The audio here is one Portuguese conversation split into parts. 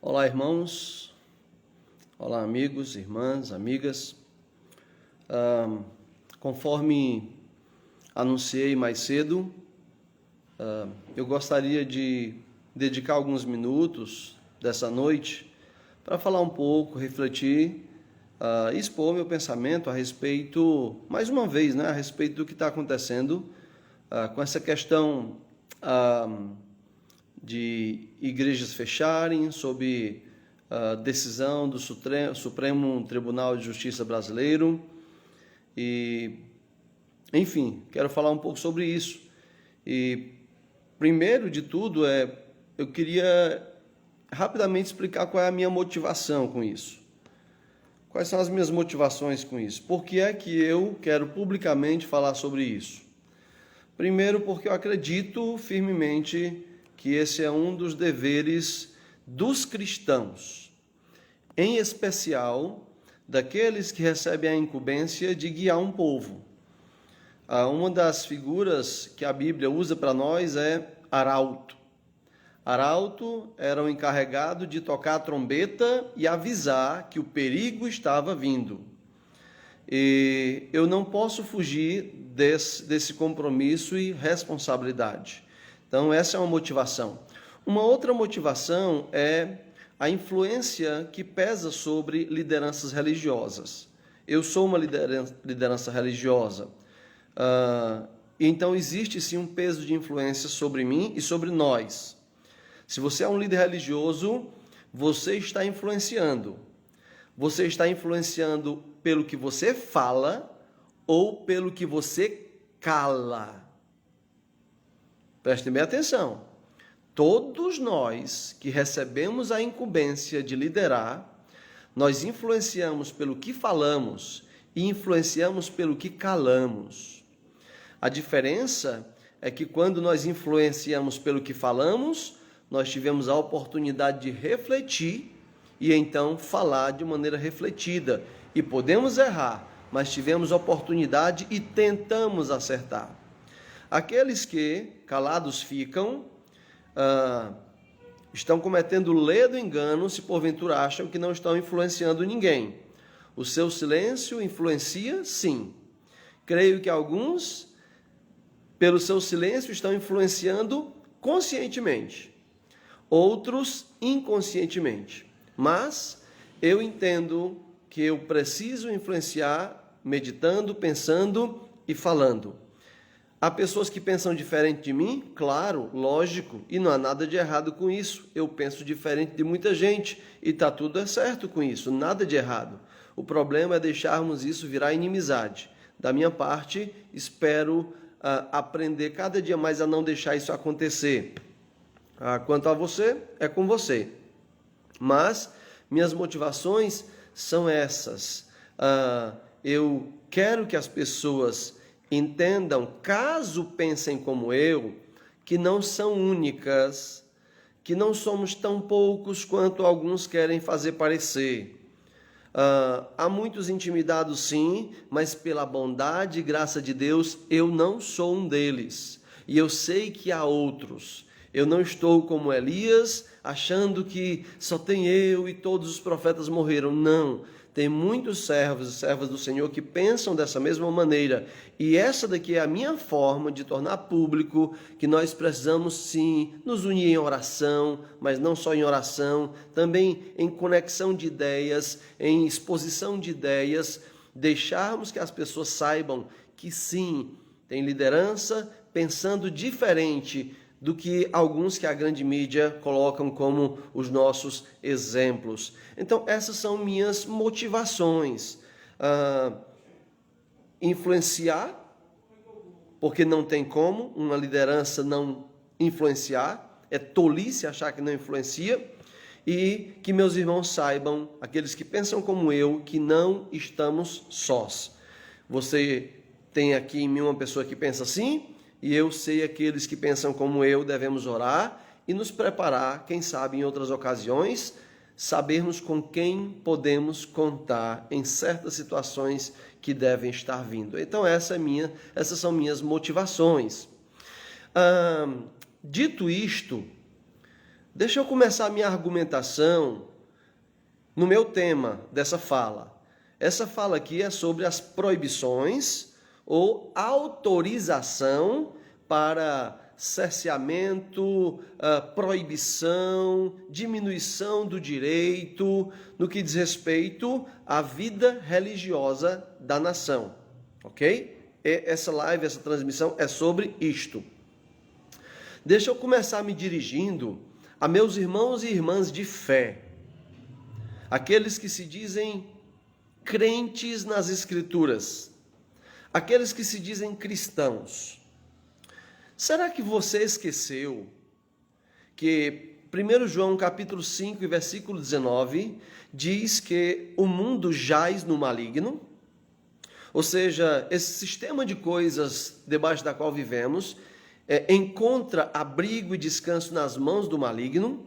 Olá, irmãos. Olá, amigos, irmãs, amigas. Conforme anunciei mais cedo, eu gostaria de dedicar alguns minutos dessa noite para falar um pouco, refletir, expor meu pensamento a respeito, mais uma vez, a respeito do que está acontecendo com essa questão de igrejas fecharem, sob a decisão do Supremo Tribunal de Justiça brasileiro. E, enfim, quero falar um pouco sobre isso. E, primeiro de tudo, eu queria rapidamente explicar qual é a minha motivação com isso. Quais são as minhas motivações com isso? Por que é que eu quero publicamente falar sobre isso? Primeiro, porque eu acredito firmemente que esse é um dos deveres dos cristãos, em especial daqueles que recebem a incumbência de guiar um povo. Uma das figuras que a Bíblia usa para nós é arauto. Arauto era o encarregado de tocar a trombeta e avisar que o perigo estava vindo. E eu não posso fugir desse compromisso e responsabilidade. Então, essa é uma motivação. Uma outra motivação é a influência que pesa sobre lideranças religiosas. Eu sou uma liderança religiosa. Então, existe sim um peso de influência sobre mim e sobre nós. Se você é um líder religioso, você está influenciando. Você está influenciando pelo que você fala ou pelo que você cala. Prestem bem atenção. Todos nós que recebemos a incumbência de liderar, nós influenciamos pelo que falamos e influenciamos pelo que calamos. A diferença é que quando nós influenciamos pelo que falamos, nós tivemos a oportunidade de refletir e então falar de maneira refletida. E podemos errar, mas tivemos oportunidade e tentamos acertar. Aqueles que calados ficam, estão cometendo ledo engano se porventura acham que não estão influenciando ninguém. O seu silêncio influencia, sim. Creio que alguns, pelo seu silêncio, estão influenciando conscientemente, outros inconscientemente. Mas eu entendo que eu preciso influenciar meditando, pensando e falando. Há pessoas que pensam diferente de mim? Claro, lógico, e não há nada de errado com isso. Eu penso diferente de muita gente e está tudo certo com isso, nada de errado. O problema é deixarmos isso virar inimizade. Da minha parte, espero aprender cada dia mais a não deixar isso acontecer. Quanto a você, é com você. Mas minhas motivações são essas. Eu quero que as pessoas entendam, caso pensem como eu, que não são únicas, que não somos tão poucos quanto alguns querem fazer parecer. Há muitos intimidados, sim, mas pela bondade e graça de Deus, eu não sou um deles. E eu sei que há outros. Eu não estou como Elias, achando que só tem eu e todos os profetas morreram. Não. Tem muitos servos e servas do Senhor que pensam dessa mesma maneira. E essa daqui é a minha forma de tornar público que nós precisamos sim nos unir em oração, mas não só em oração, também em conexão de ideias, em exposição de ideias, deixarmos que as pessoas saibam que sim, tem liderança pensando diferente do que alguns que a grande mídia colocam como os nossos exemplos. Então, essas são minhas motivações. Influenciar, porque não tem como uma liderança não influenciar, é tolice achar que não influencia, e que meus irmãos saibam, aqueles que pensam como eu, que não estamos sós. Você tem aqui em mim uma pessoa que pensa assim, e eu sei aqueles que pensam como eu, devemos orar e nos preparar, quem sabe em outras ocasiões, sabermos com quem podemos contar em certas situações que devem estar vindo. Então essas são minhas motivações. Dito isto, Deixa eu começar a minha argumentação no meu tema dessa fala. Essa fala aqui é sobre as proibições ou autorização para cerceamento, proibição, diminuição do direito no que diz respeito à vida religiosa da nação, ok? Essa live, essa transmissão é sobre isto. Deixa eu começar me dirigindo a meus irmãos e irmãs de fé, aqueles que se dizem crentes nas Escrituras, aqueles que se dizem cristãos. Será que você esqueceu que 1 João capítulo 5 e versículo 19 diz que o mundo jaz no maligno? Ou seja, esse sistema de coisas debaixo da qual vivemos encontra abrigo e descanso nas mãos do maligno.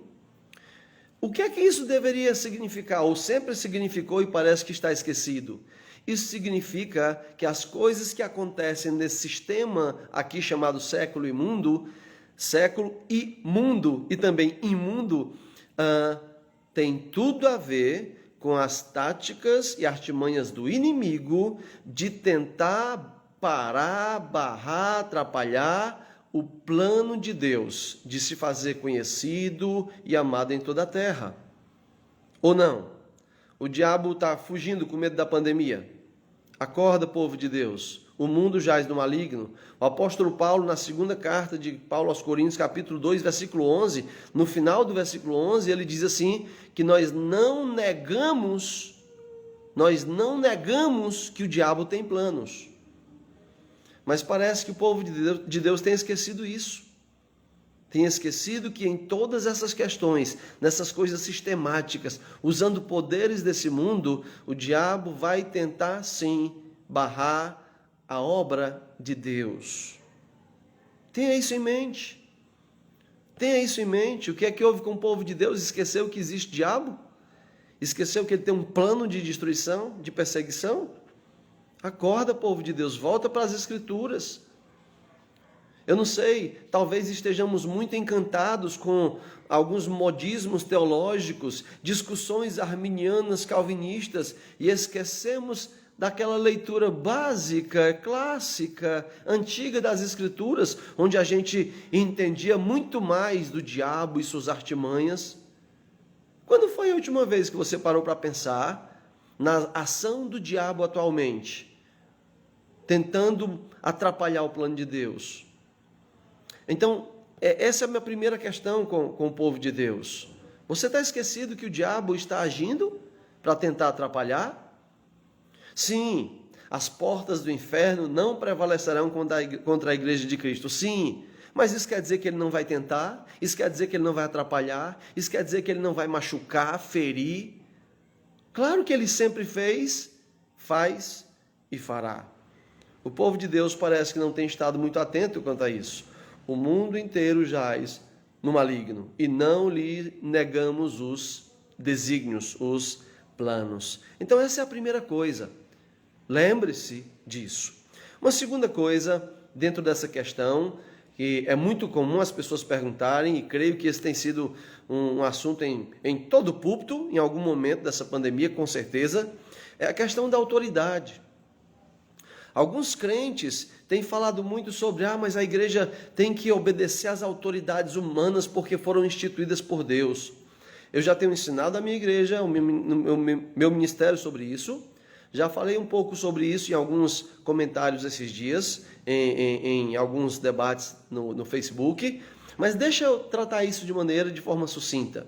O que é que isso deveria significar, ou sempre significou e parece que está esquecido? Isso significa que as coisas que acontecem nesse sistema aqui chamado século imundo e também imundo, tem tudo a ver com as táticas e artimanhas do inimigo de tentar parar, barrar, atrapalhar o plano de Deus de se fazer conhecido e amado em toda a terra. Ou não? O diabo está fugindo com medo da pandemia. Acorda, povo de Deus. O mundo jaz no maligno. O apóstolo Paulo, na segunda carta de Paulo aos Coríntios, capítulo 2, versículo 11, no final do versículo 11, ele diz assim, que nós não negamos que o diabo tem planos. Mas parece que o povo de Deus tem esquecido isso. Tem esquecido que em todas essas questões, nessas coisas sistemáticas, usando poderes desse mundo, o diabo vai tentar sim barrar a obra de Deus. Tenha isso em mente. Tenha isso em mente. O que é que houve com o povo de Deus? Esqueceu que existe diabo? Esqueceu que ele tem um plano de destruição, de perseguição? Acorda, povo de Deus, volta para as Escrituras. Eu não sei, talvez estejamos muito encantados com alguns modismos teológicos, discussões arminianas, calvinistas, e esquecemos daquela leitura básica, clássica, antiga das Escrituras, onde a gente entendia muito mais do diabo e suas artimanhas. Quando foi a última vez que você parou para pensar na ação do diabo atualmente, tentando atrapalhar o plano de Deus? Então, essa é a minha primeira questão com o povo de Deus. Você está esquecido que o diabo está agindo para tentar atrapalhar? Sim, as portas do inferno não prevalecerão contra a igreja de Cristo. Sim, mas isso quer dizer que ele não vai tentar? Isso quer dizer que ele não vai atrapalhar? Isso quer dizer que ele não vai machucar, ferir? Claro que ele sempre fez, faz e fará. O povo de Deus parece que não tem estado muito atento quanto a isso. O mundo inteiro jaz no maligno e não lhe negamos os desígnios, os planos. Então essa é a primeira coisa. Lembre-se disso. Uma segunda coisa, dentro dessa questão, que é muito comum as pessoas perguntarem, e creio que esse tem sido um assunto em todo púlpito, em algum momento dessa pandemia, com certeza, é a questão da autoridade. Alguns crentes têm falado muito sobre, mas a igreja tem que obedecer às autoridades humanas porque foram instituídas por Deus. Eu já tenho ensinado a minha igreja, o meu ministério sobre isso. Já falei um pouco sobre isso em alguns comentários esses dias, em alguns debates no Facebook. Mas deixa eu tratar isso de forma sucinta.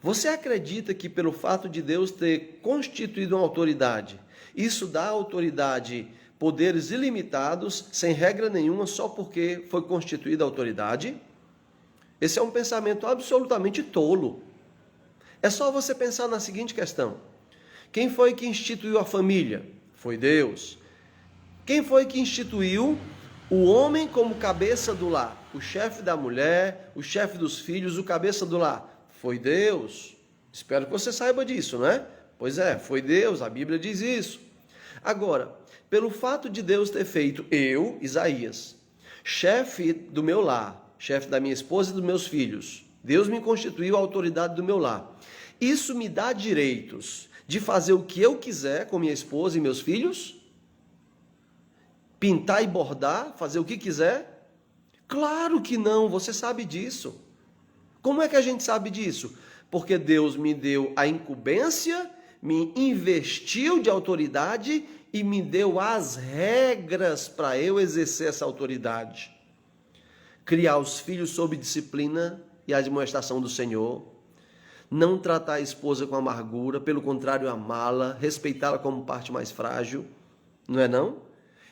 Você acredita que pelo fato de Deus ter constituído uma autoridade, isso dá à autoridade poderes ilimitados, sem regra nenhuma, só porque foi constituída a autoridade? Esse é um pensamento absolutamente tolo. É só você pensar na seguinte questão. Quem foi que instituiu a família? Foi Deus. Quem foi que instituiu o homem como cabeça do lar? O chefe da mulher, o chefe dos filhos, o cabeça do lar? Foi Deus. Espero que você saiba disso, não é? Pois é, foi Deus, a Bíblia diz isso. Agora, pelo fato de Deus ter feito eu, Isaías, chefe do meu lar, chefe da minha esposa e dos meus filhos, Deus me constituiu a autoridade do meu lar. Isso me dá direitos de fazer o que eu quiser com minha esposa e meus filhos? Pintar e bordar, fazer o que quiser? Claro que não, você sabe disso. Como é que a gente sabe disso? Porque Deus me deu a incumbência, me investiu de autoridade e me deu as regras para eu exercer essa autoridade. Criar os filhos sob disciplina e admoestação do Senhor. Não tratar a esposa com amargura, pelo contrário, amá-la, respeitá-la como parte mais frágil. Não é não?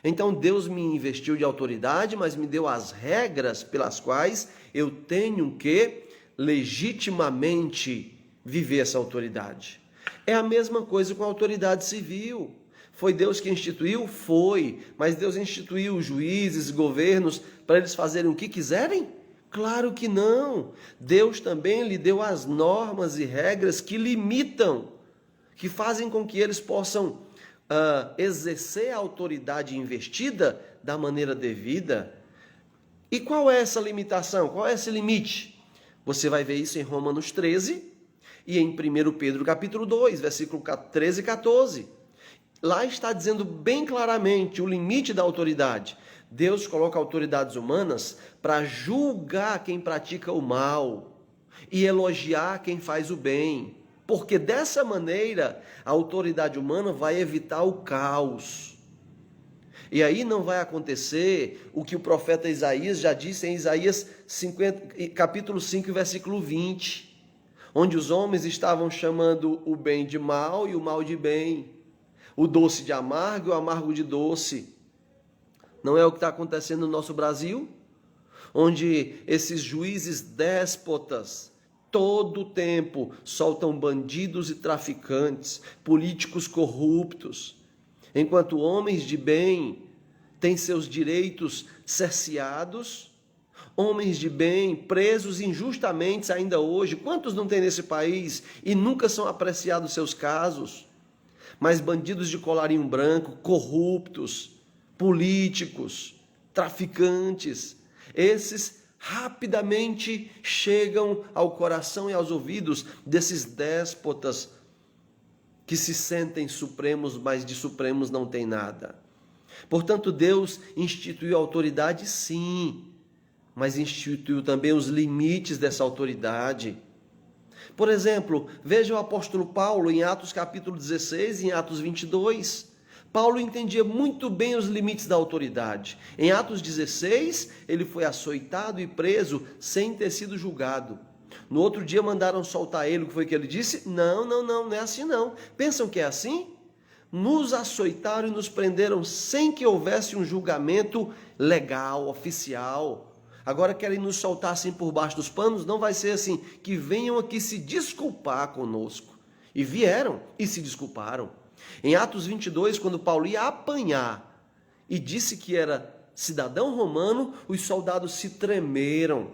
Então Deus me investiu de autoridade, mas me deu as regras pelas quais eu tenho que legitimamente viver essa autoridade. É a mesma coisa com a autoridade civil. Foi Deus que instituiu? Foi. Mas Deus instituiu juízes, governos, para eles fazerem o que quiserem? Claro que não. Deus também lhe deu as normas e regras que limitam, que fazem com que eles possam exercer a autoridade investida da maneira devida. E qual é essa limitação? Qual é esse limite? Você vai ver isso em Romanos 13 e em 1 Pedro capítulo 2, versículo 13 e 14. Lá está dizendo bem claramente o limite da autoridade. Deus coloca autoridades humanas para julgar quem pratica o mal e elogiar quem faz o bem. Porque dessa maneira a autoridade humana vai evitar o caos. E aí não vai acontecer o que o profeta Isaías já disse em Isaías 50, capítulo 5, versículo 20, onde os homens estavam chamando o bem de mal e o mal de bem, o doce de amargo e o amargo de doce. Não é o que está acontecendo no nosso Brasil? Onde esses juízes déspotas todo o tempo soltam bandidos e traficantes, políticos corruptos, enquanto homens de bem têm seus direitos cerceados, homens de bem presos injustamente ainda hoje. Quantos não tem nesse país e nunca são apreciados seus casos? Mas bandidos de colarinho branco, corruptos, políticos, traficantes, esses rapidamente chegam ao coração e aos ouvidos desses déspotas que se sentem supremos, mas de supremos não tem nada. Portanto, Deus instituiu a autoridade, sim, mas instituiu também os limites dessa autoridade. Por exemplo, veja o apóstolo Paulo em Atos capítulo 16 e em Atos 22. Paulo entendia muito bem os limites da autoridade. Em Atos 16, ele foi açoitado e preso sem ter sido julgado. No outro dia mandaram soltar ele, o que foi que ele disse? Não é assim não. Pensam que é assim? Nos açoitaram e nos prenderam sem que houvesse um julgamento legal, oficial. Agora querem nos soltar assim por baixo dos panos? Não vai ser assim, que venham aqui se desculpar conosco. E vieram e se desculparam. Em Atos 22, quando Paulo ia apanhar e disse que era cidadão romano, os soldados se tremeram,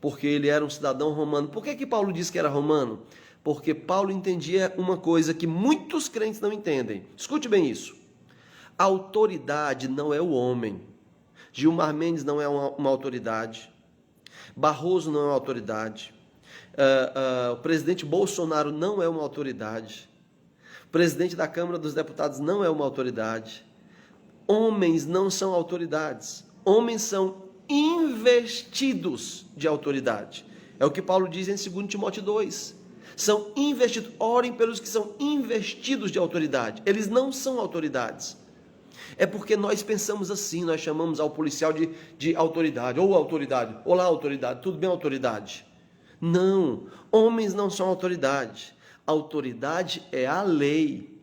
porque ele era um cidadão romano. Por que Paulo disse que era romano? Porque Paulo entendia uma coisa que muitos crentes não entendem. Escute bem isso. A autoridade não é o homem. Gilmar Mendes não é uma autoridade. Barroso não é uma autoridade. O presidente Bolsonaro não é uma autoridade. O presidente da Câmara dos Deputados não é uma autoridade. Homens não são autoridades. Homens são investidos de autoridade. É o que Paulo diz em 2 Timóteo 2. São investidos. Orem pelos que são investidos de autoridade. Eles não são autoridades. É porque nós pensamos assim, nós chamamos ao policial de autoridade. Ou autoridade. Olá, autoridade. Tudo bem, autoridade? Não. Homens não são autoridade. Autoridade é a lei.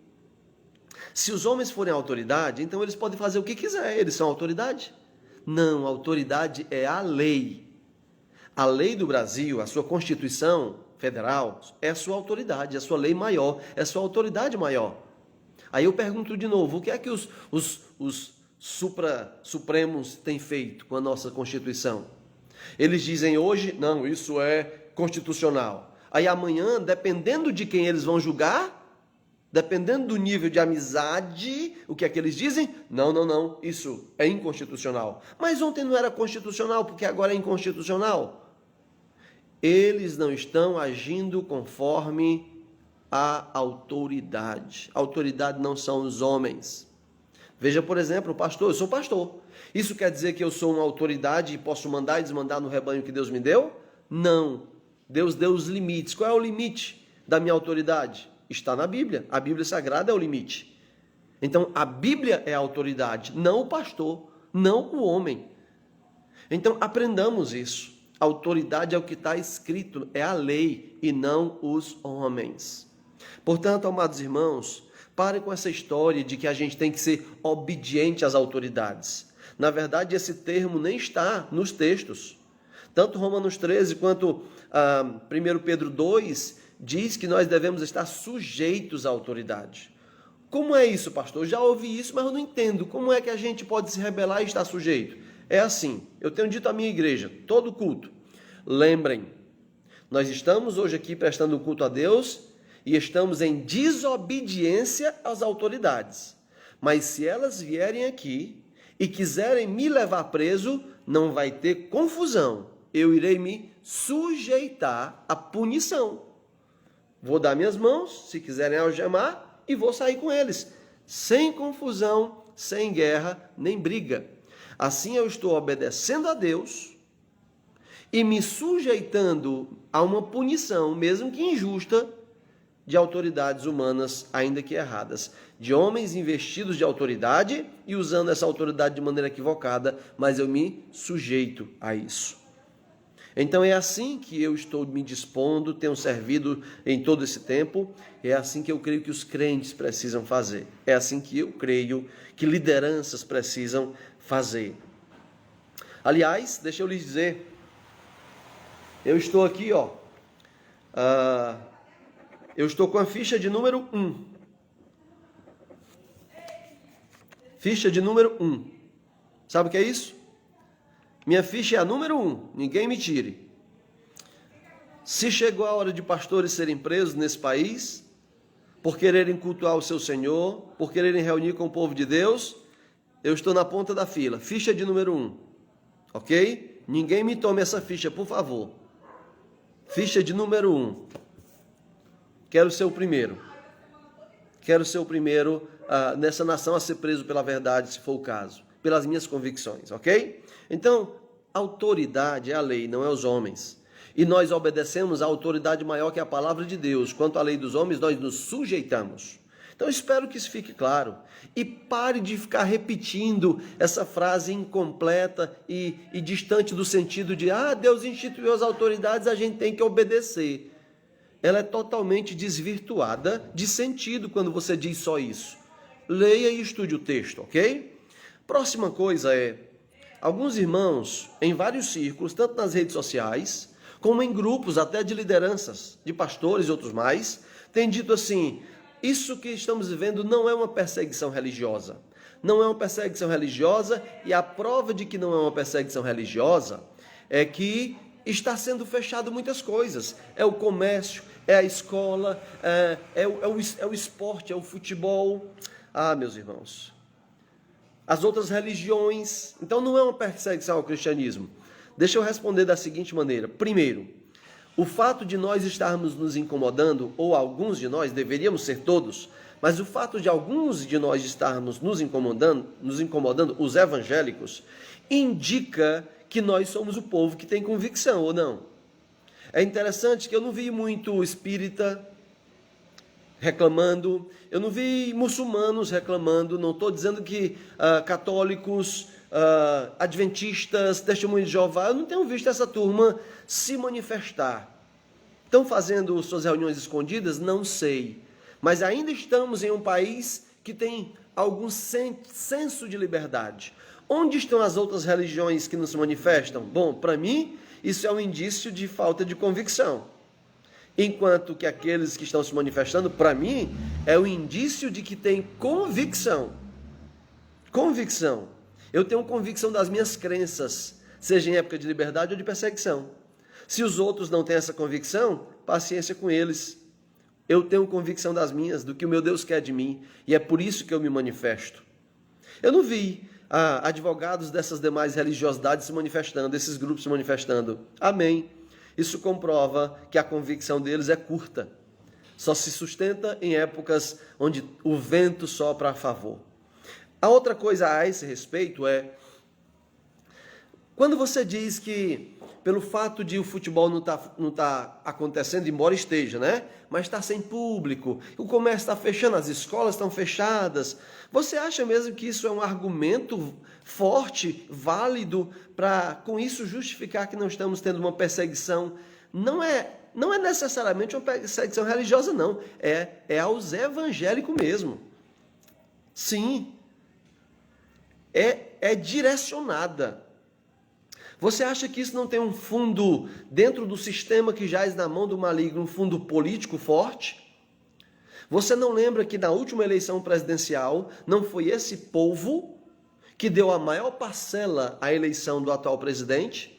Se os homens forem autoridade, então eles podem fazer o que quiser, eles são autoridade? Não, a autoridade é a lei. A lei do Brasil, a sua Constituição Federal, é a sua autoridade, é a sua lei maior, é a sua autoridade maior. Aí eu pergunto de novo, o que é que os supremos têm feito com a nossa Constituição? Eles dizem hoje, não, isso é constitucional. Aí amanhã, dependendo de quem eles vão julgar, dependendo do nível de amizade, o que é que eles dizem? Não, isso é inconstitucional. Mas ontem não era constitucional, porque agora é inconstitucional. eles não estão agindo conforme a autoridade. A autoridade não são os homens. Veja, por exemplo, o pastor. Eu sou pastor. Isso quer dizer que eu sou uma autoridade e posso mandar e desmandar no rebanho que Deus me deu? Não. Deus deu os limites. Qual é o limite da minha autoridade? Está na Bíblia. A Bíblia Sagrada é o limite. Então, a Bíblia é a autoridade, não o pastor, não o homem. Então, aprendamos isso. A autoridade é o que está escrito, é a lei e não os homens. Portanto, amados irmãos, parem com essa história de que a gente tem que ser obediente às autoridades. Na verdade, esse termo nem está nos textos. Tanto Romanos 13 quanto 1 Pedro 2 diz que nós devemos estar sujeitos à autoridade. Como é isso, pastor? Eu já ouvi isso, mas eu não entendo. Como é que a gente pode se rebelar e estar sujeito? É assim, eu tenho dito à minha igreja, todo culto, lembrem, nós estamos hoje aqui prestando culto a Deus e estamos em desobediência às autoridades. Mas se elas vierem aqui e quiserem me levar preso, não vai ter confusão. Eu irei me sujeitar à punição. Vou dar minhas mãos, se quiserem algemar, e vou sair com eles, sem confusão, sem guerra, nem briga. Assim eu estou obedecendo a Deus e me sujeitando a uma punição, mesmo que injusta, de autoridades humanas, ainda que erradas, de homens investidos de autoridade e usando essa autoridade de maneira equivocada, mas eu me sujeito a isso. Então é assim que eu estou me dispondo, tenho servido em todo esse tempo, é assim que eu creio que os crentes precisam fazer, é assim que eu creio que lideranças precisam fazer. Aliás, deixa eu lhes dizer, eu estou aqui, eu estou com a ficha de número 1. Ficha de número 1. Sabe o que é isso? Minha ficha é a número 1, ninguém me tire. Se chegou a hora de pastores serem presos nesse país, por quererem cultuar o seu Senhor, por quererem reunir com o povo de Deus, eu estou na ponta da fila, ficha de número 1, ok? Ninguém me tome essa ficha, por favor. Ficha de número 1. Quero ser o primeiro. Quero ser o primeiro nessa nação a ser preso pela verdade, se for o caso, pelas minhas convicções, ok? Então, autoridade é a lei, não é os homens. E nós obedecemos à autoridade maior que é a palavra de Deus. Quanto à lei dos homens, nós nos sujeitamos. Então, espero que isso fique claro. E pare de ficar repetindo essa frase incompleta e distante do sentido de Deus instituiu as autoridades, a gente tem que obedecer. Ela é totalmente desvirtuada de sentido quando você diz só isso. Leia e estude o texto, ok? Próxima coisa é, alguns irmãos em vários círculos, tanto nas redes sociais, como em grupos até de lideranças, de pastores e outros mais, têm dito assim, isso que estamos vivendo não é uma perseguição religiosa. Não é uma perseguição religiosa e a prova de que não é uma perseguição religiosa é que está sendo fechado muitas coisas. É o comércio, é a escola, é o esporte, é o futebol. Meus irmãos, as outras religiões. Então não é uma perseguição ao cristianismo. Deixa eu responder da seguinte maneira. Primeiro, o fato de nós estarmos nos incomodando, ou alguns de nós, deveríamos ser todos, mas o fato de alguns de nós estarmos nos incomodando, os evangélicos, indica que nós somos o povo que tem convicção, ou não? É interessante que eu não vi muito espírita reclamando, eu não vi muçulmanos reclamando, não estou dizendo que católicos, adventistas, testemunhos de Jeová, eu não tenho visto essa turma se manifestar. Estão fazendo suas reuniões escondidas? Não sei. Mas ainda estamos em um país que tem algum senso de liberdade. Onde estão as outras religiões que nos manifestam? Bom, para mim, isso é um indício de falta de convicção. Enquanto que aqueles que estão se manifestando, para mim, é um indício de que tem convicção. Convicção. Eu tenho convicção das minhas crenças, seja em época de liberdade ou de perseguição. Se os outros não têm essa convicção, paciência com eles. Eu tenho convicção das minhas, do que o meu Deus quer de mim, e é por isso que eu me manifesto. Eu não vi advogados dessas demais religiosidades se manifestando, esses grupos se manifestando. Amém. Isso comprova que a convicção deles é curta. Só se sustenta em épocas onde o vento sopra a favor. A outra coisa a esse respeito é, quando você diz que pelo fato de o futebol não tá acontecendo, embora esteja, né? Mas está sem público, o comércio está fechando, as escolas estão fechadas. Você acha mesmo que isso é um argumento forte, válido, para com isso justificar que não estamos tendo uma perseguição? Não é necessariamente uma perseguição religiosa, não. É aos evangélicos mesmo. Sim. É direcionada. Você acha que isso não tem um fundo dentro do sistema que jaz na mão do maligno, um fundo político forte? Você não lembra que na última eleição presidencial não foi esse povo que deu a maior parcela à eleição do atual presidente?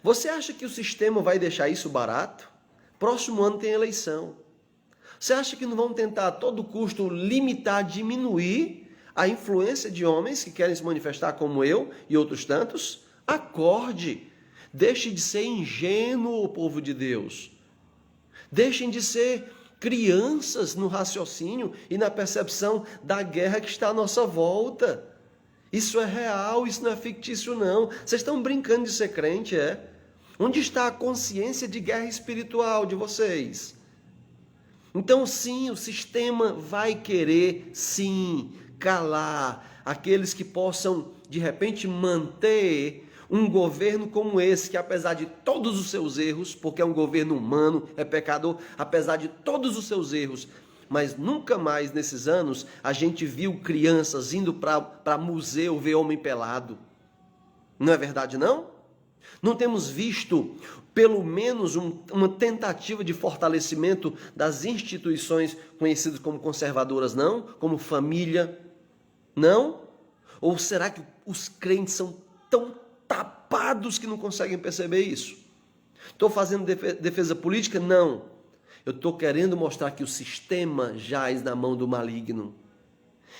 Você acha que o sistema vai deixar isso barato? Próximo ano tem eleição. Você acha que não vão tentar a todo custo limitar, diminuir a influência de homens que querem se manifestar como eu e outros tantos? Acorde, deixe de ser ingênuo, povo de Deus. Deixem de ser crianças no raciocínio e na percepção da guerra que está à nossa volta. Isso é real, isso não é fictício não. Vocês estão brincando de ser crente, é? Onde está a consciência de guerra espiritual de vocês? Então sim, o sistema vai querer, sim, calar aqueles que possam, de repente, manter um governo como esse, que apesar de todos os seus erros, porque é um governo humano, é pecador, apesar de todos os seus erros, mas nunca mais nesses anos a gente viu crianças indo para museu ver homem pelado. Não é verdade, não? Não temos visto, pelo menos, uma tentativa de fortalecimento das instituições conhecidas como conservadoras, não? Como família, não? Ou será que os crentes são tão tapados que não conseguem perceber isso? Estou fazendo defesa política? Não. Eu estou querendo mostrar que o sistema jaz na mão do maligno.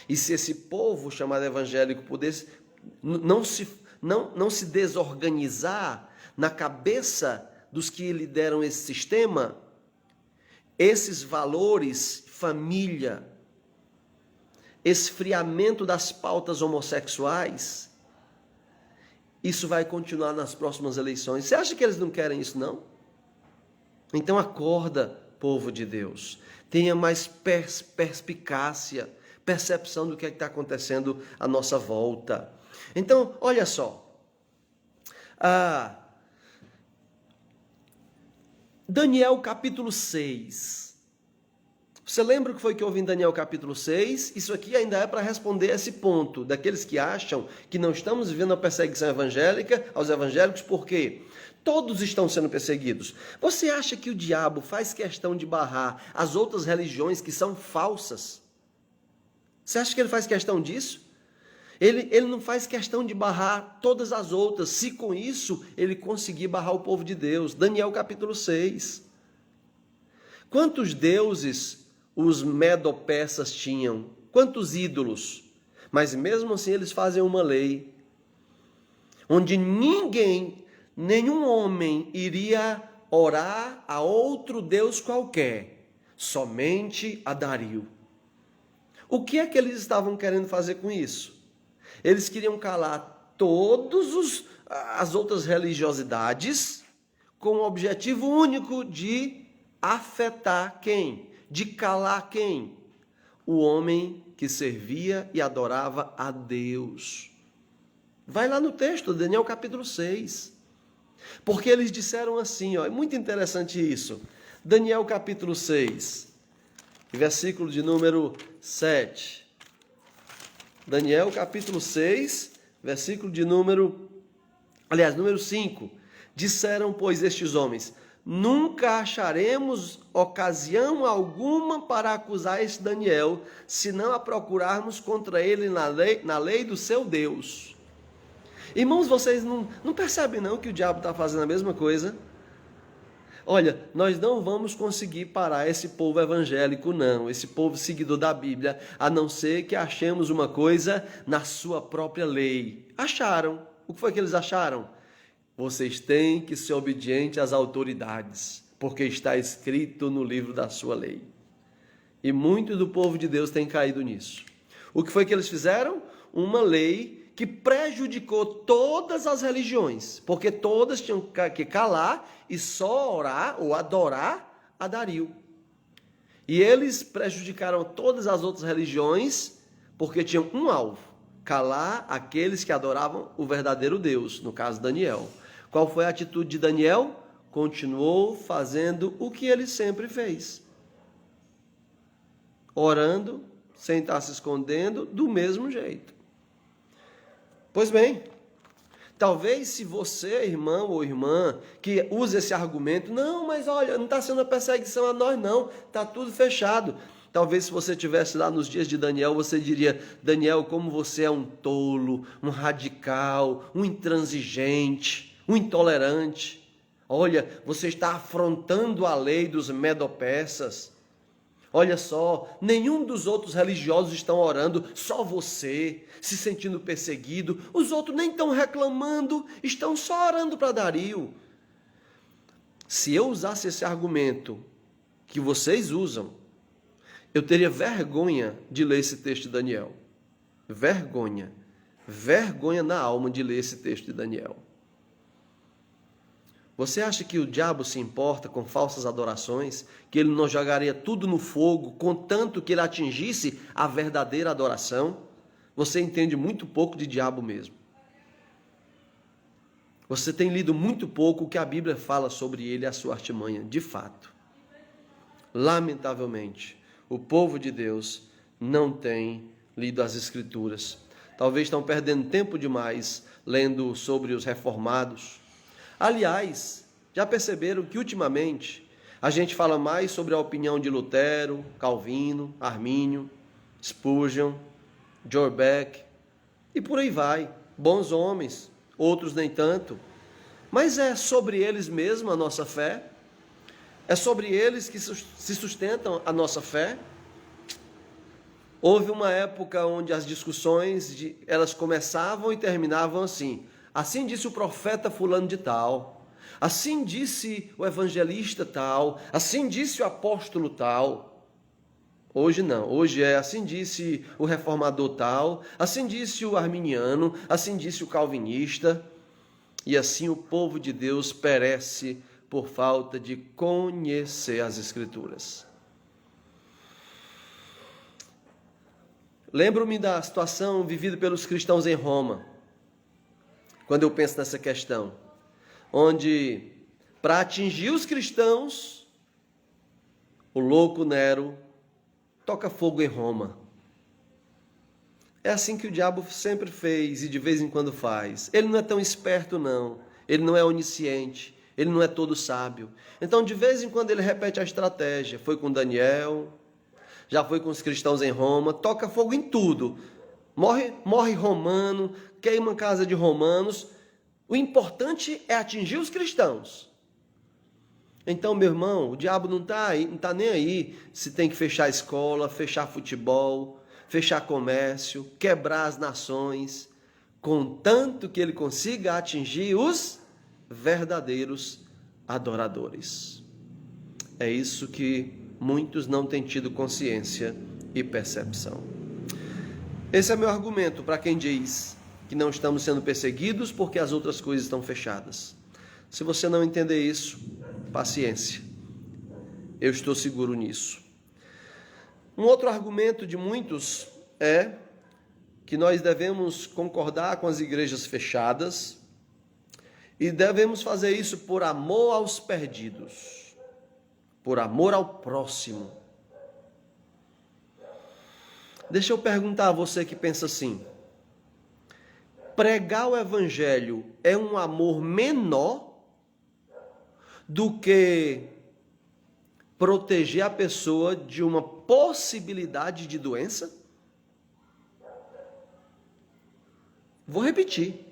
E se esse povo chamado evangélico pudesse não se desorganizar na cabeça dos que lideram esse sistema, esses valores, família, esfriamento das pautas homossexuais, isso vai continuar nas próximas eleições. Você acha que eles não querem isso, não? Então acorda, povo de Deus. Tenha mais perspicácia, percepção do que está acontecendo à nossa volta. Então, olha só. Daniel capítulo 6. Você lembra o que foi que houve em Daniel capítulo 6? Isso aqui ainda é para responder esse ponto, daqueles que acham que não estamos vivendo a perseguição evangélica aos evangélicos, porque todos estão sendo perseguidos. Você acha que o diabo faz questão de barrar as outras religiões que são falsas? Você acha que ele faz questão disso? Ele não faz questão de barrar todas as outras, se com isso ele conseguir barrar o povo de Deus. Daniel capítulo 6. Quantos deuses os medo-persas tinham? Quantos ídolos? Mas mesmo assim eles fazem uma lei, onde nenhum homem iria orar a outro Deus qualquer, somente a Dario. O que é que eles estavam querendo fazer com isso? Eles queriam calar todas as outras religiosidades com o objetivo único de afetar quem? De calar quem? O homem que servia e adorava a Deus. Vai lá no texto, Daniel capítulo 6. Porque eles disseram assim, é muito interessante isso. Daniel capítulo 6, versículo de número 7. Daniel capítulo 6, versículo de número 5. Disseram, pois, estes homens: nunca acharemos ocasião alguma para acusar este Daniel, se não a procurarmos contra ele na lei do seu Deus. Irmãos, vocês não percebem não que o diabo está fazendo a mesma coisa? Olha, nós não vamos conseguir parar esse povo evangélico, não, esse povo seguidor da Bíblia, a não ser que achemos uma coisa na sua própria lei. Acharam. O que foi que eles acharam? vocês têm que ser obedientes às autoridades, porque está escrito no livro da sua lei. E muito do povo de Deus tem caído nisso. O que foi que eles fizeram? Uma lei que prejudicou todas as religiões, porque todas tinham que calar e só orar ou adorar a Dario. E eles prejudicaram todas as outras religiões porque tinham um alvo: calar aqueles que adoravam o verdadeiro Deus, no caso Daniel. Qual foi a atitude de Daniel? Continuou fazendo o que ele sempre fez. Orando, sem estar se escondendo, do mesmo jeito. Pois bem, talvez se você, irmão ou irmã, que usa esse argumento, não, mas olha, não está sendo uma perseguição a nós não, está tudo fechado. Talvez se você estivesse lá nos dias de Daniel, você diria: Daniel, como você é um tolo, um radical, um intransigente, um intolerante. Olha, você está afrontando a lei dos medo-persas. Olha só, nenhum dos outros religiosos estão orando, só você, se sentindo perseguido. Os outros nem estão reclamando, estão só orando para Dario. Se eu usasse esse argumento que vocês usam, eu teria vergonha de ler esse texto de Daniel. Vergonha. Vergonha na alma de ler esse texto de Daniel. Você acha que o diabo se importa com falsas adorações? Que ele não jogaria tudo no fogo, contanto que ele atingisse a verdadeira adoração? Você entende muito pouco de diabo mesmo. Você tem lido muito pouco o que a Bíblia fala sobre ele e a sua artimanha, de fato. Lamentavelmente, o povo de Deus não tem lido as Escrituras. Talvez estão perdendo tempo demais lendo sobre os reformados. Aliás, já perceberam que ultimamente a gente fala mais sobre a opinião de Lutero, Calvino, Armínio, Spurgeon, George Beck e por aí vai. Bons homens, outros nem tanto. Mas é sobre eles mesmo a nossa fé? É sobre eles que se sustentam a nossa fé? Houve uma época onde as discussões elas começavam e terminavam assim: assim disse o profeta fulano de tal, assim disse o evangelista tal, assim disse o apóstolo tal. Hoje não, hoje é assim disse o reformador tal, assim disse o arminiano, assim disse o calvinista. E assim o povo de Deus perece por falta de conhecer as Escrituras. Lembro-me da situação vivida pelos cristãos em Roma, quando eu penso nessa questão, onde, para atingir os cristãos, o louco Nero toca fogo em Roma. É assim que o diabo sempre fez e de vez em quando faz. Ele não é tão esperto, não. Ele não é onisciente. Ele não é todo sábio. Então, de vez em quando, ele repete a estratégia. Foi com Daniel, já foi com os cristãos em Roma, toca fogo em tudo. Morre romano, queima a casa de romanos. O importante é atingir os cristãos. Então, meu irmão, o diabo não está nem aí se tem que fechar a escola, fechar futebol, fechar comércio, quebrar as nações, contanto que ele consiga atingir os verdadeiros adoradores. É isso que muitos não têm tido consciência e percepção. Esse é meu argumento para quem diz que não estamos sendo perseguidos porque as outras coisas estão fechadas. Se você não entender isso, paciência. Eu estou seguro nisso. Um outro argumento de muitos é que nós devemos concordar com as igrejas fechadas e devemos fazer isso por amor aos perdidos, por amor ao próximo. Deixa eu perguntar a você que pensa assim: pregar o evangelho é um amor menor do que proteger a pessoa de uma possibilidade de doença? Vou repetir.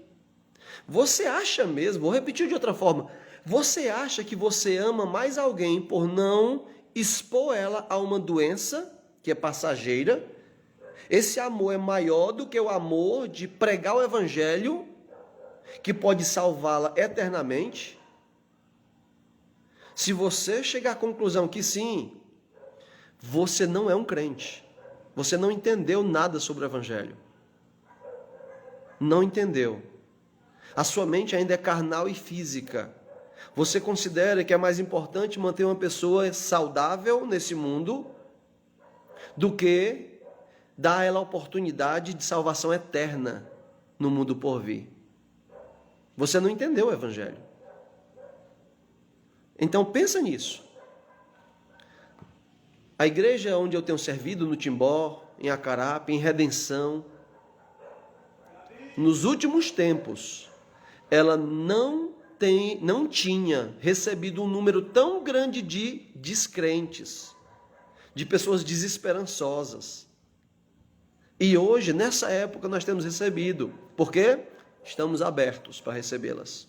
Você acha mesmo, vou repetir de outra forma, você acha que você ama mais alguém por não expor ela a uma doença que é passageira? Esse amor é maior do que o amor de pregar o evangelho que pode salvá-la eternamente? Se você chegar à conclusão que sim, você não é um crente. Você não entendeu nada sobre o Evangelho. Não entendeu. A sua mente ainda é carnal e física. Você considera que é mais importante manter uma pessoa saudável nesse mundo do que dar a ela a oportunidade de salvação eterna no mundo por vir. Você não entendeu o Evangelho. Então pensa nisso. A igreja onde eu tenho servido, no Timbó, em Acarape, em Redenção, nos últimos tempos, ela não tinha recebido um número tão grande de descrentes, de pessoas desesperançosas. E hoje, nessa época, nós temos recebido. Por quê? Estamos abertos para recebê-las.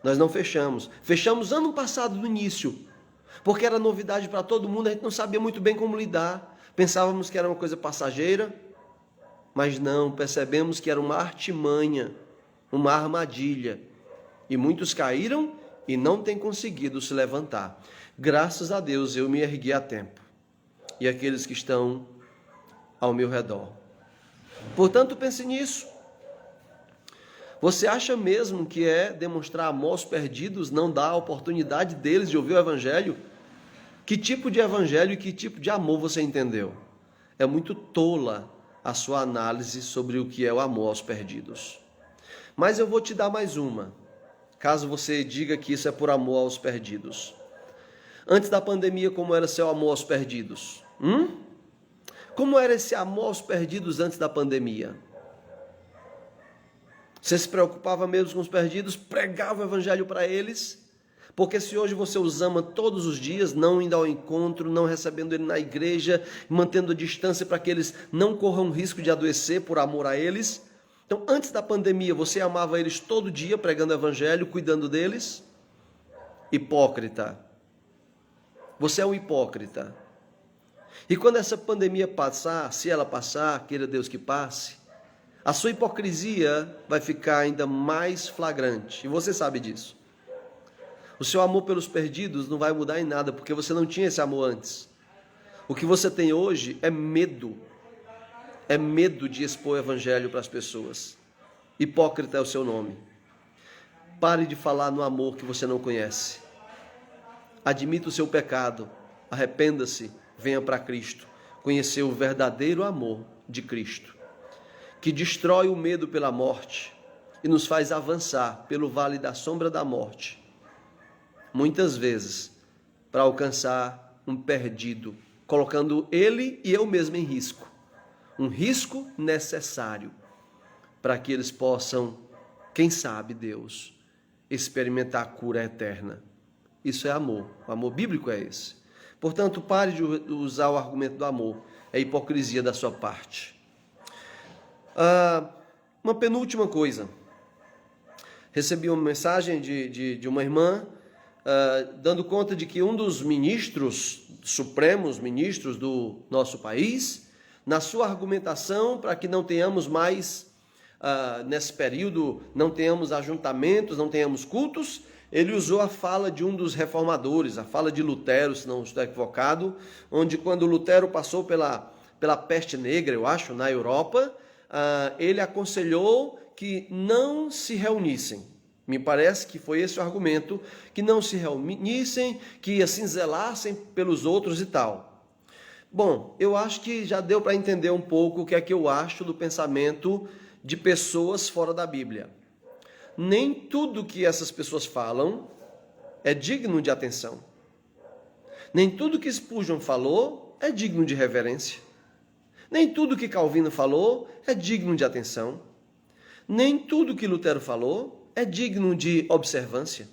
Nós não fechamos. Fechamos ano passado, no início, porque era novidade para todo mundo, a gente não sabia muito bem como lidar. Pensávamos que era uma coisa passageira, mas não, percebemos que era uma artimanha, uma armadilha. E muitos caíram e não têm conseguido se levantar. Graças a Deus eu me ergui a tempo. E aqueles que estão ao meu redor. Portanto, pense nisso. Você acha mesmo que é demonstrar amor aos perdidos, não dar a oportunidade deles de ouvir o Evangelho? Que tipo de Evangelho e que tipo de amor você entendeu? É muito tola a sua análise sobre o que é o amor aos perdidos. Mas eu vou te dar mais uma, caso você diga que isso é por amor aos perdidos. Antes da pandemia, como era seu amor aos perdidos? Como era esse amor aos perdidos antes da pandemia? Você se preocupava mesmo com os perdidos, pregava o Evangelho para eles? Porque se hoje você os ama todos os dias, não indo ao encontro, não recebendo ele na igreja, mantendo a distância para que eles não corram risco de adoecer por amor a eles. Então, antes da pandemia, você amava eles todo dia, pregando o Evangelho, cuidando deles? Hipócrita. Você é um hipócrita. E quando essa pandemia passar, se ela passar, queira Deus que passe, a sua hipocrisia vai ficar ainda mais flagrante. E você sabe disso. O seu amor pelos perdidos não vai mudar em nada, porque você não tinha esse amor antes. O que você tem hoje é medo. É medo de expor o Evangelho para as pessoas. Hipócrita é o seu nome. Pare de falar no amor que você não conhece. Admita o seu pecado. Arrependa-se. Venha para Cristo. Conhecer o verdadeiro amor de Cristo, que destrói o medo pela morte e nos faz avançar pelo vale da sombra da morte, muitas vezes para alcançar um perdido, colocando ele e eu mesmo em risco, um risco necessário para que eles possam, quem sabe Deus, experimentar a cura eterna. Isso é amor, o amor bíblico é esse. Portanto, pare de usar o argumento do amor, é hipocrisia da sua parte. Uma penúltima coisa. Recebi uma mensagem de uma irmã dando conta de que um dos ministros, supremos ministros do nosso país, na sua argumentação para que não tenhamos mais, nesse período, não tenhamos ajuntamentos, não tenhamos cultos, ele usou a fala de um dos reformadores, a fala de Lutero, se não estou equivocado, onde quando Lutero passou pela peste negra, eu acho, na Europa, ele aconselhou que não se reunissem. Me parece que foi esse o argumento, que não se reunissem, que assim zelassem pelos outros e tal. Bom, eu acho que já deu para entender um pouco o que é que eu acho do pensamento de pessoas fora da Bíblia. Nem tudo que essas pessoas falam é digno de atenção. Nem tudo que Spurgeon falou é digno de reverência. Nem tudo que Calvino falou é digno de atenção. Nem tudo que Lutero falou é digno de observância.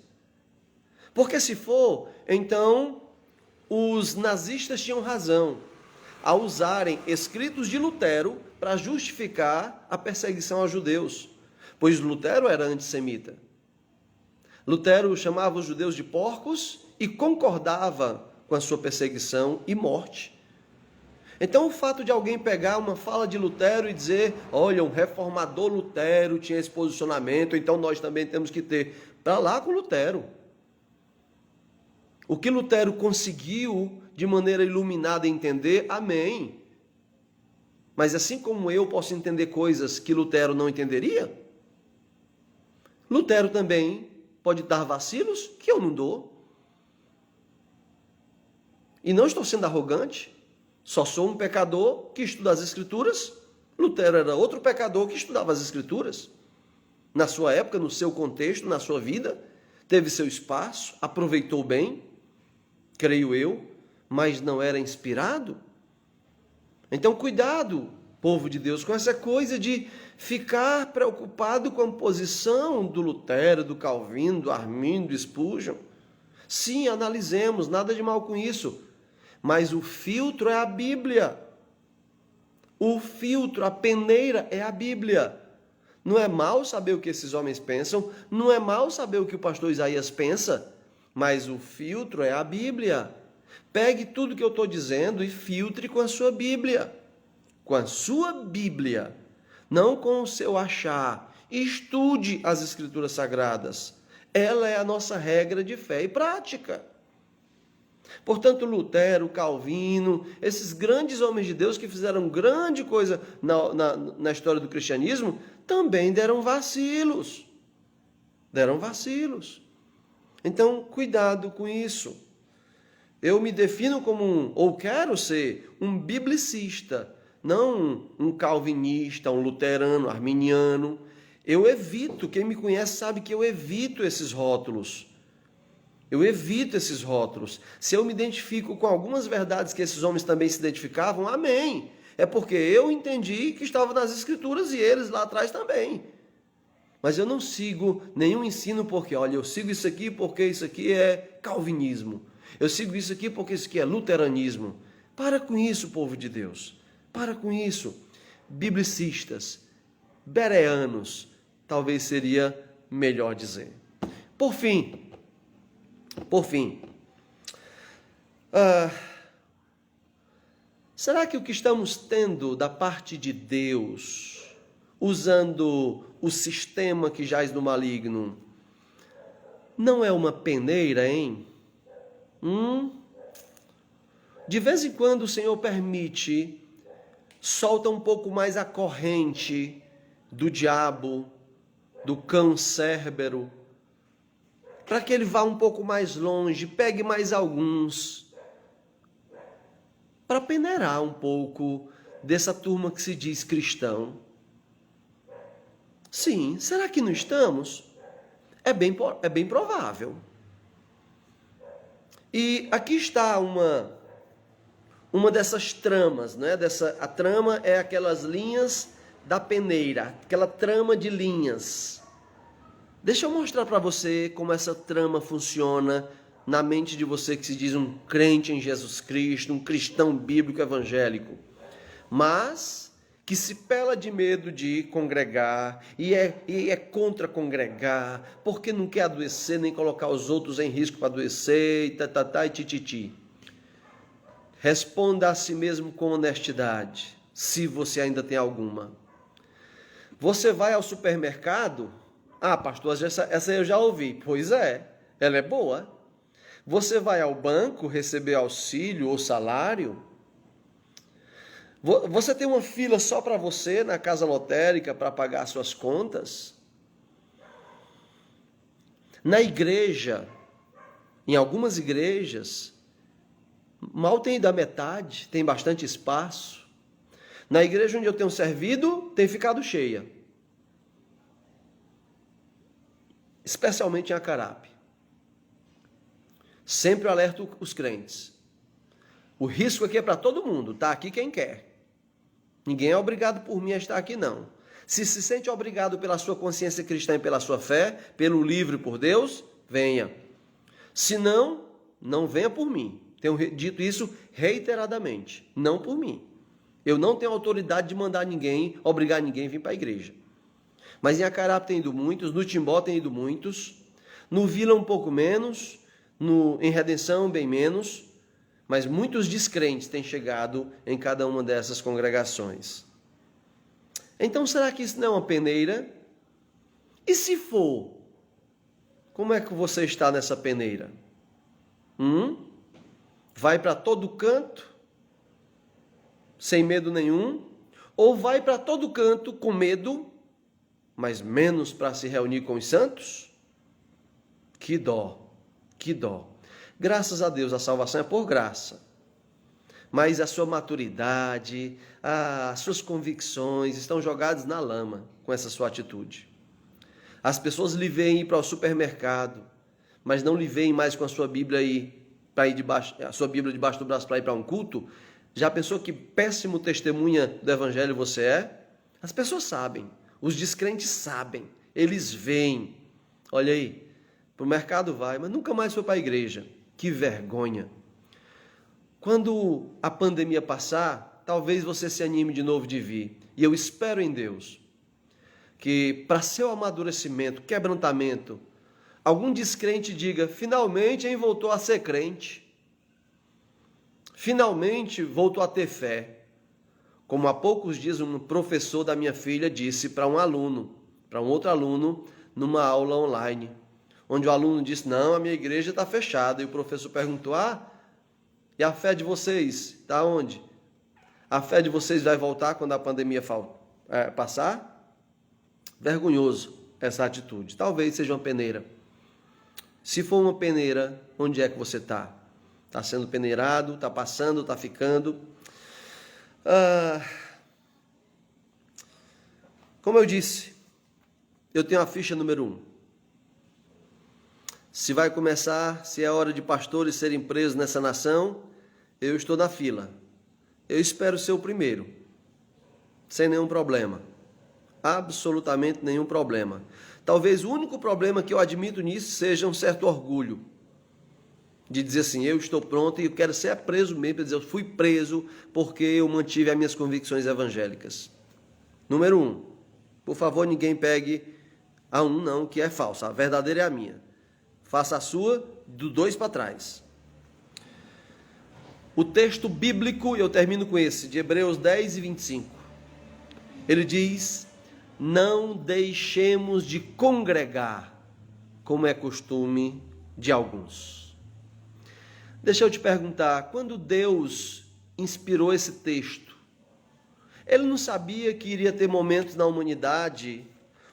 Porque se for, então os nazistas tinham razão ao usarem escritos de Lutero para justificar a perseguição aos judeus, pois Lutero era antissemita. Lutero chamava os judeus de porcos e concordava com a sua perseguição e morte. Então, o fato de alguém pegar uma fala de Lutero e dizer, olha, um reformador Lutero tinha esse posicionamento, então nós também temos que ter. Para lá com Lutero. O que Lutero conseguiu de maneira iluminada entender, amém. Mas assim como eu posso entender coisas que Lutero não entenderia, Lutero também pode dar vacilos que eu não dou. E não estou sendo arrogante. Só sou um pecador que estuda as Escrituras. Lutero era outro pecador que estudava as Escrituras. Na sua época, no seu contexto, na sua vida, teve seu espaço, aproveitou bem, creio eu, mas não era inspirado. Então, cuidado, povo de Deus, com essa coisa de ficar preocupado com a posição do Lutero, do Calvino, do Arminio, do Spurgeon. Sim, analisemos, nada de mal com isso. Mas o filtro é a Bíblia. O filtro, a peneira é a Bíblia. Não é mal saber o que esses homens pensam, não é mal saber o que o pastor Isaías pensa, mas o filtro é a Bíblia. Pegue tudo que eu estou dizendo e filtre com a sua Bíblia. Com a sua Bíblia. Não com o seu achar. Estude as Escrituras Sagradas. Ela é a nossa regra de fé e prática. Portanto, Lutero, Calvino, esses grandes homens de Deus que fizeram grande coisa na história do cristianismo, também deram vacilos. Deram vacilos. Então, cuidado com isso. Eu me defino como ou quero ser um biblicista, não um calvinista, um luterano, arminiano. Eu evito, quem me conhece sabe que eu evito esses rótulos. Eu evito esses rótulos. Se eu me identifico com algumas verdades que esses homens também se identificavam, amém. É porque eu entendi que estava nas Escrituras e eles lá atrás também. Mas eu não sigo nenhum ensino porque, olha, eu sigo isso aqui porque isso aqui é calvinismo. Eu sigo isso aqui porque isso aqui é luteranismo. Para com isso, povo de Deus. Para com isso. Biblicistas, bereanos, talvez seria melhor dizer. Por fim, será que o que estamos tendo da parte de Deus, usando o sistema que jaz no maligno, não é uma peneira, hein? De vez em quando o Senhor permite, solta um pouco mais a corrente do diabo, do cão Cérbero, para que ele vá um pouco mais longe, pegue mais alguns, para peneirar um pouco dessa turma que se diz cristão. Sim, será que não estamos? É bem provável. E aqui está uma dessas tramas, né? A trama é aquelas linhas da peneira, aquela trama de linhas. Deixa eu mostrar para você como essa trama funciona na mente de você que se diz um crente em Jesus Cristo, um cristão bíblico evangélico, mas que se pela de medo de congregar e é contra congregar, porque não quer adoecer nem colocar os outros em risco para adoecer e tititi. Responda a si mesmo com honestidade, se você ainda tem alguma. Você vai ao supermercado? Ah, pastor, essa eu já ouvi. Pois é, ela é boa. Você vai ao banco receber auxílio ou salário? Você tem uma fila só para você na casa lotérica para pagar suas contas? Na igreja, em algumas igrejas, mal tem da metade, tem bastante espaço. Na igreja onde eu tenho servido, tem ficado cheia. Especialmente em Acarape. Sempre alerto os crentes. O risco aqui é para todo mundo, tá aqui quem quer. Ninguém é obrigado por mim a estar aqui, não. Se sente obrigado pela sua consciência cristã e pela sua fé, pelo livre por Deus, venha. Se não, não venha por mim. Tenho dito isso reiteradamente, não por mim. Eu não tenho autoridade de mandar ninguém, obrigar ninguém a vir para a igreja. Mas em Acarape tem ido muitos, no Timbó tem ido muitos, no Vila um pouco menos, em Redenção bem menos, mas muitos descrentes têm chegado em cada uma dessas congregações. Então, será que isso não é uma peneira? E se for, como é que você está nessa peneira? Vai para todo canto, sem medo nenhum? Ou vai para todo canto com medo, mas menos para se reunir com os santos? Que dó, que dó. Graças a Deus, a salvação é por graça. Mas a sua maturidade, as suas convicções estão jogadas na lama com essa sua atitude. As pessoas lhe veem ir para o supermercado, mas não lhe veem mais com a sua Bíblia a sua Bíblia debaixo do braço para ir para um culto. Já pensou que péssimo testemunha do Evangelho você é? As pessoas sabem, os descrentes sabem, eles veem. Olha aí, para o mercado vai, mas nunca mais foi para a igreja. Que vergonha! Quando a pandemia passar, talvez você se anime de novo de vir. E eu espero em Deus que, para seu amadurecimento, quebrantamento, algum descrente diga: finalmente ele voltou a ser crente. Finalmente voltou a ter fé. Como há poucos dias um professor da minha filha disse para um outro aluno, numa aula online, onde o aluno disse: não, a minha igreja está fechada. E o professor perguntou: e a fé de vocês está onde? A fé de vocês vai voltar quando a pandemia passar? Vergonhoso essa atitude. Talvez seja uma peneira. Se for uma peneira, onde é que você está? Está sendo peneirado, está passando, está ficando. Como eu disse, eu tenho a ficha número 1. Se vai começar, se é hora de pastores serem presos nessa nação, eu estou na fila. Eu espero ser o primeiro, sem nenhum problema. Absolutamente nenhum problema. Talvez o único problema que eu admito nisso seja um certo orgulho. De dizer assim: eu estou pronto e eu quero ser preso mesmo, para dizer: eu fui preso porque eu mantive as minhas convicções evangélicas. Número 1, por favor, ninguém pegue a 1 não, que é falsa. A verdadeira é a minha. Faça a sua do 2 para trás. O texto bíblico, eu termino com esse, de Hebreus 10 e 25. Ele diz: não deixemos de congregar, como é costume de alguns. Deixa eu te perguntar, quando Deus inspirou esse texto, Ele não sabia que iria ter momentos na humanidade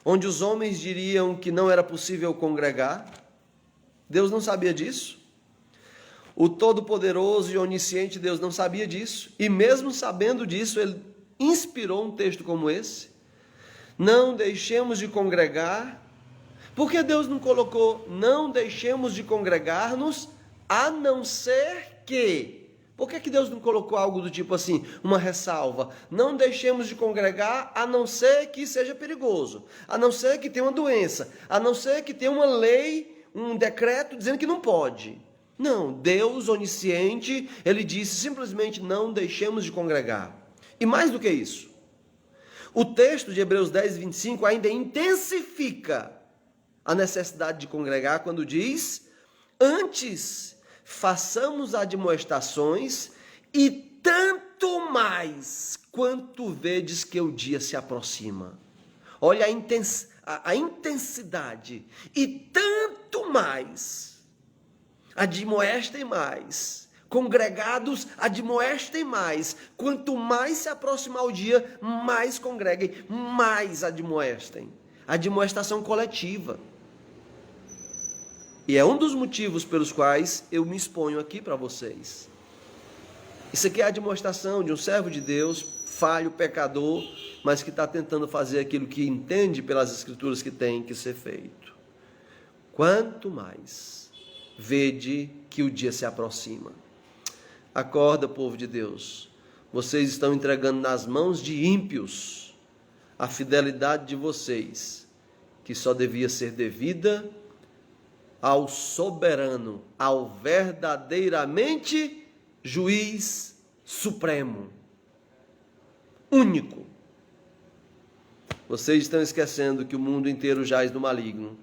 onde os homens diriam que não era possível congregar? Deus não sabia disso? O Todo-Poderoso e Onisciente Deus não sabia disso? E mesmo sabendo disso, Ele inspirou um texto como esse? Não deixemos de congregar. Por que Deus não colocou não deixemos de congregar-nos, a não ser que? Por que Deus não colocou algo do tipo assim, uma ressalva? Não deixemos de congregar, a não ser que seja perigoso, a não ser que tenha uma doença, a não ser que tenha uma lei, um decreto dizendo que não pode. Não, Deus onisciente, Ele disse simplesmente: não deixemos de congregar. E mais do que isso, o texto de Hebreus 10, 25 ainda intensifica a necessidade de congregar quando diz: antes façamos admoestações, e tanto mais quanto vedes que o dia se aproxima. Olha a intensidade. E tanto mais, admoestem mais. Congregados, admoestem mais. Quanto mais se aproximar o dia, mais congreguem, mais admoestem. Admoestação coletiva. E é um dos motivos pelos quais eu me exponho aqui para vocês. Isso aqui é a admoestação de um servo de Deus, falho, pecador, mas que está tentando fazer aquilo que entende pelas Escrituras que tem que ser feito. Quanto mais, vede que o dia se aproxima. Acorda, povo de Deus. Vocês estão entregando nas mãos de ímpios a fidelidade de vocês, que só devia ser devida ao soberano, ao verdadeiramente juiz supremo, único. Vocês estão esquecendo que o mundo inteiro jaz no maligno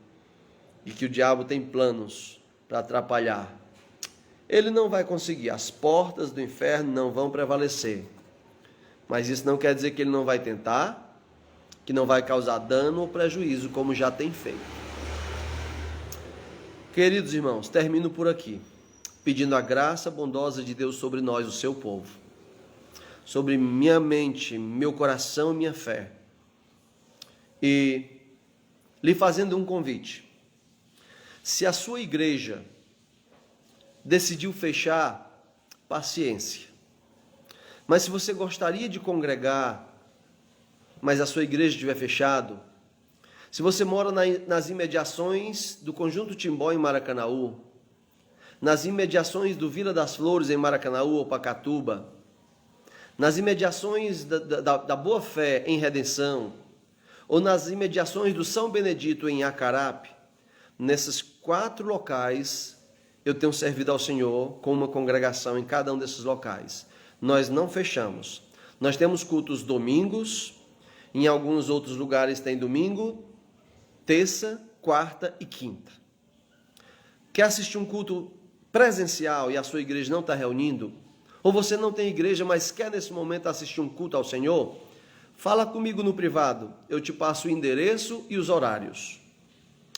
e que o diabo tem planos para atrapalhar. ele não vai conseguir, as portas do inferno não vão prevalecer. Mas isso não quer dizer que ele não vai tentar, que não vai causar dano ou prejuízo, como já tem feito. Queridos irmãos, termino por aqui, pedindo a graça bondosa de Deus sobre nós, o seu povo, sobre minha mente, meu coração e minha fé, e lhe fazendo um convite. Se a sua igreja decidiu fechar, paciência. Mas se você gostaria de congregar, mas a sua igreja estiver fechado, se você mora nas imediações do Conjunto Timbó em Maracanaú, nas imediações do Vila das Flores em Maracanaú ou Pacatuba, nas imediações da Boa Fé em Redenção, ou nas imediações do São Benedito em Acarape, nesses 4 locais eu tenho servido ao Senhor com uma congregação em cada um desses locais. Nós não fechamos. Nós temos cultos domingos, em alguns outros lugares tem domingo, terça, quarta e quinta. Quer assistir um culto presencial e a sua igreja não está reunindo? Ou você não tem igreja, mas quer nesse momento assistir um culto ao Senhor? Fala comigo no privado, eu te passo o endereço e os horários.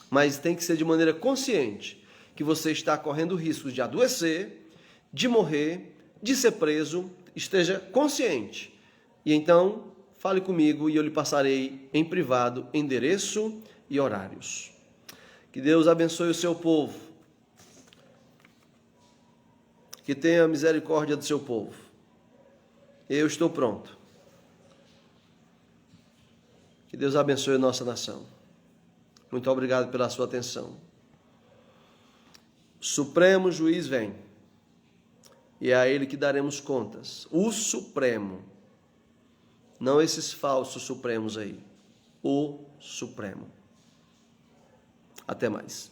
Mas tem que ser de maneira consciente, que você está correndo riscos de adoecer, de morrer, de ser preso, esteja consciente. E então, fale comigo e eu lhe passarei em privado endereço e horários. Que Deus abençoe o seu povo. Que tenha misericórdia do seu povo. Eu estou pronto. Que Deus abençoe a nossa nação. Muito obrigado pela sua atenção. O Supremo Juiz vem. E é a Ele que daremos contas. O Supremo. Não esses falsos Supremos aí. O Supremo. Até mais.